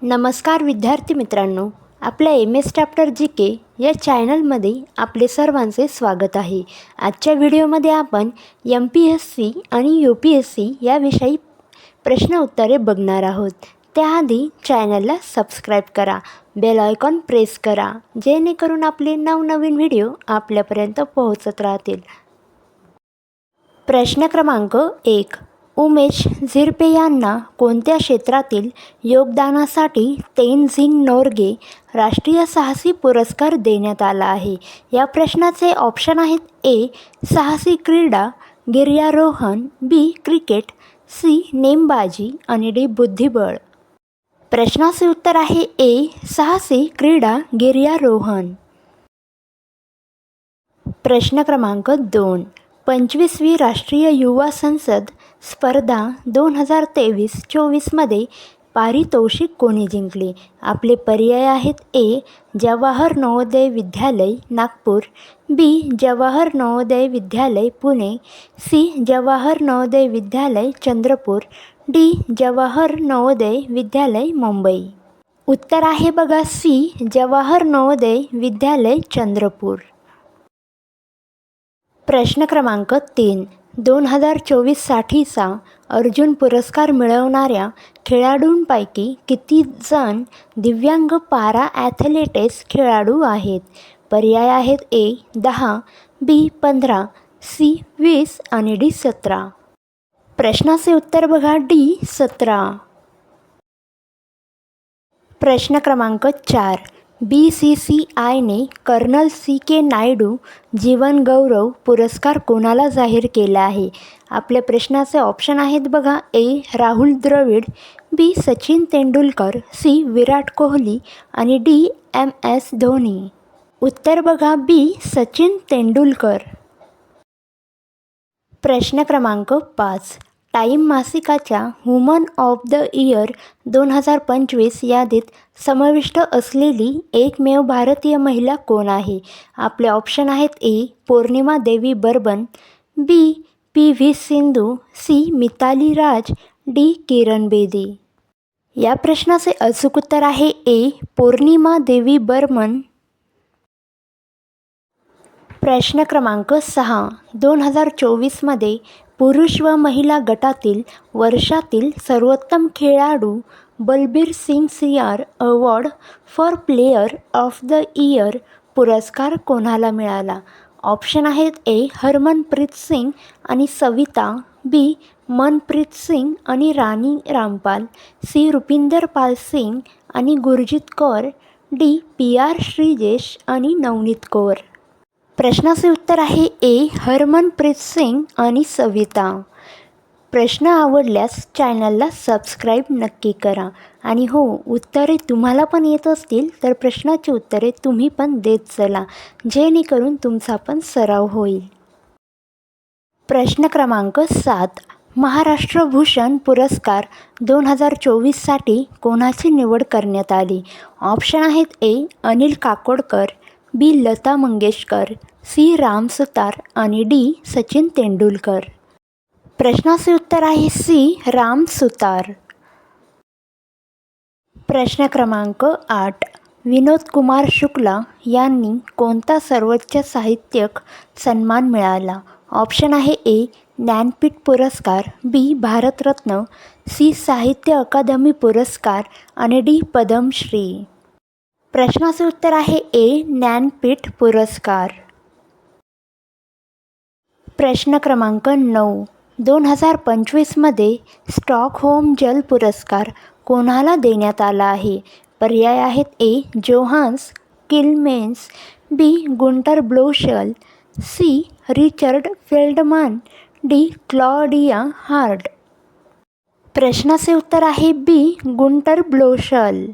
नमस्कार विद्यार्थी मित्रांनो, आपल्या MS चॅप्टर GK या चॅनलमध्ये आपले सर्वांचे स्वागत आहे. आजच्या व्हिडिओमध्ये आपण MPSC आणि UPSC याविषयी प्रश्न उत्तरे बघणार आहोत. त्याआधी चॅनलला सबस्क्राईब करा, बेल आयकॉन प्रेस करा, जेणेकरून आपले नवनवीन व्हिडिओ आपल्यापर्यंत पोहोचत राहतील. प्रश्न क्रमांक 1. उमेश झिरपे यांना कोणत्या क्षेत्रातील योगदानासाठी तेनझिंग नोर्गे राष्ट्रीय साहसी पुरस्कार देण्यात आला आहे? या प्रश्नाचे ऑप्शन आहेत: ए. साहसी क्रीडा, गिर्यारोहण, बी. Cricket, C. नेमबाजी आणि डी. बुद्धिबळ. प्रश्नाचे उत्तर आहे ए. साहसी क्रीडा, गिर्यारोहण. प्रश्न क्रमांक 2. 25वी राष्ट्रीय युवा संसद स्पर्धा 2023-24मध्ये पारितोषिक कोणी जिंकले? आपले पर्याय आहेत: ए. जवाहर नवोदय विद्यालय नागपूर, बी. जवाहर नवोदय विद्यालय पुणे, सी. जवाहर नवोदय विद्यालय चंद्रपूर, डी. जवाहर नवोदय विद्यालय मुंबई. उत्तर आहे बघा सी. जवाहर नवोदय विद्यालय चंद्रपूर. प्रश्न क्रमांक 3. 2024साठीचा अर्जुन पुरस्कार मिळवणाऱ्या खेळाडूंपैकी किती जण दिव्यांग पॅरा ॲथलेटिक्स खेळाडू आहेत? पर्याय आहेत: ए. 10, बी. 15, सी. 20 आणि डी. 17. प्रश्नाचे उत्तर बघा डी. 17. प्रश्न क्रमांक 4. BCCIने कर्नल CK नायडू जीवन गौरव पुरस्कार कोणाला जाहीर केला आहे? आपल्या प्रश्नाचे ऑप्शन आहेत बघा: ए. राहुल द्रविड, बी. सचिन तेंडुलकर, सी. विराट कोहली आणि डी. MS धोनी. उत्तर बघा बी. सचिन तेंडुलकर. प्रश्न क्रमांक 5. टाइम मासिकाच्या वुमन ऑफ द इयर 2025 यादीत समाविष्ट असलेली एकमेव भारतीय महिला कोण आहे? आपले ऑप्शन आहेत: A. Purnima Devi Barman, B. PV Sindhu, C. Mithali Raj, D. Kiran Bedi. या प्रश्नाचे अचूक उत्तर आहे ए. पौर्णिमा देवी बर्मन. प्रश्न क्रमांक 6. 2024मध्ये पुरुष व महिला गटातील वर्षातील सर्वोत्तम खेळाडू बलबीर सिंग सियार award for player of the year पुरस्कार कोणाला मिळाला? ऑप्शन आहेत: ए. हरमनप्रीत सिंग आणि सविता, बी. मनप्रीत सिंग आणि राणी रामपाल, सी. रुपिंदर पाल सिंग आणि गुरजीत कौर, डी. PR श्रीजेश आणि नवनीत कौर. प्रश्नाचे उत्तर आहे ए. हरमनप्रीत सिंग आणि सविता. प्रश्न आवडल्यास चॅनलला सबस्क्राईब नक्की करा. आणि हो, उत्तरे तुम्हाला पण येत असतील तर प्रश्नाची उत्तरे तुम्ही पण देत चला, जेणेकरून तुमचा पण सराव होईल. प्रश्न क्रमांक 7. महाराष्ट्र भूषण पुरस्कार 2024साठी कोणाची निवड करण्यात आली? ऑप्शन आहेत: ए. अनिल काकोडकर, बी. लता मंगेशकर, सी. राम सुतार आणि डी. सचिन तेंडुलकर. प्रश्नाचे उत्तर आहे सी. राम सुतार. प्रश्न क्रमांक 8. विनोद कुमार शुक्ला यांनी कोणता सर्वोच्च साहित्यिक सन्मान मिळाला? ऑप्शन आहे: ए. ज्ञानपीठ पुरस्कार, बी. भारतरत्न, सी. साहित्य अकादमी पुरस्कार आणि डी. पद्मश्री. प्रश्नाचे उत्तर आहे ए. ज्ञानपीठ पुरस्कार. प्रश्न क्रमांक 9. 2025मध्ये स्टॉकहोम जल पुरस्कार कोणाला देण्यात आला आहे? पर्याय आहेत: A. Johannes Kilmens, B. Günter Blöschl, C. Richard Feldman, D. Claudia Hart. प्रश्नाचे उत्तर आहे बी. गुंटर ब्लोशल.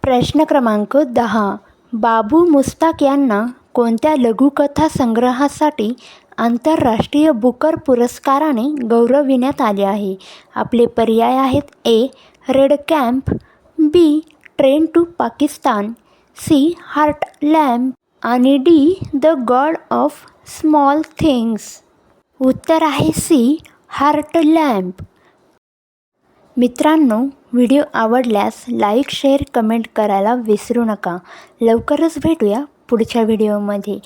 प्रश्न क्रमांक 10. बाबू मुस्ताक यांना कोणत्या लघुकथा संग्रहासाठी आंतरराष्ट्रीय बुकर पुरस्काराने गौरविण्यात आले आहे? आपले पर्याय आहेत: A. Red camp, B. Train to Pakistan, C. Heartland आणि D. The god of small things. उत्तर आहे सी. हार्टलँड. मित्रांनो, व्हिडिओ आवडल्यास लाईक, शेअर, कमेंट करायला विसरू नका. लवकरच भेटूया पुढच्या व्हिडिओमध्ये.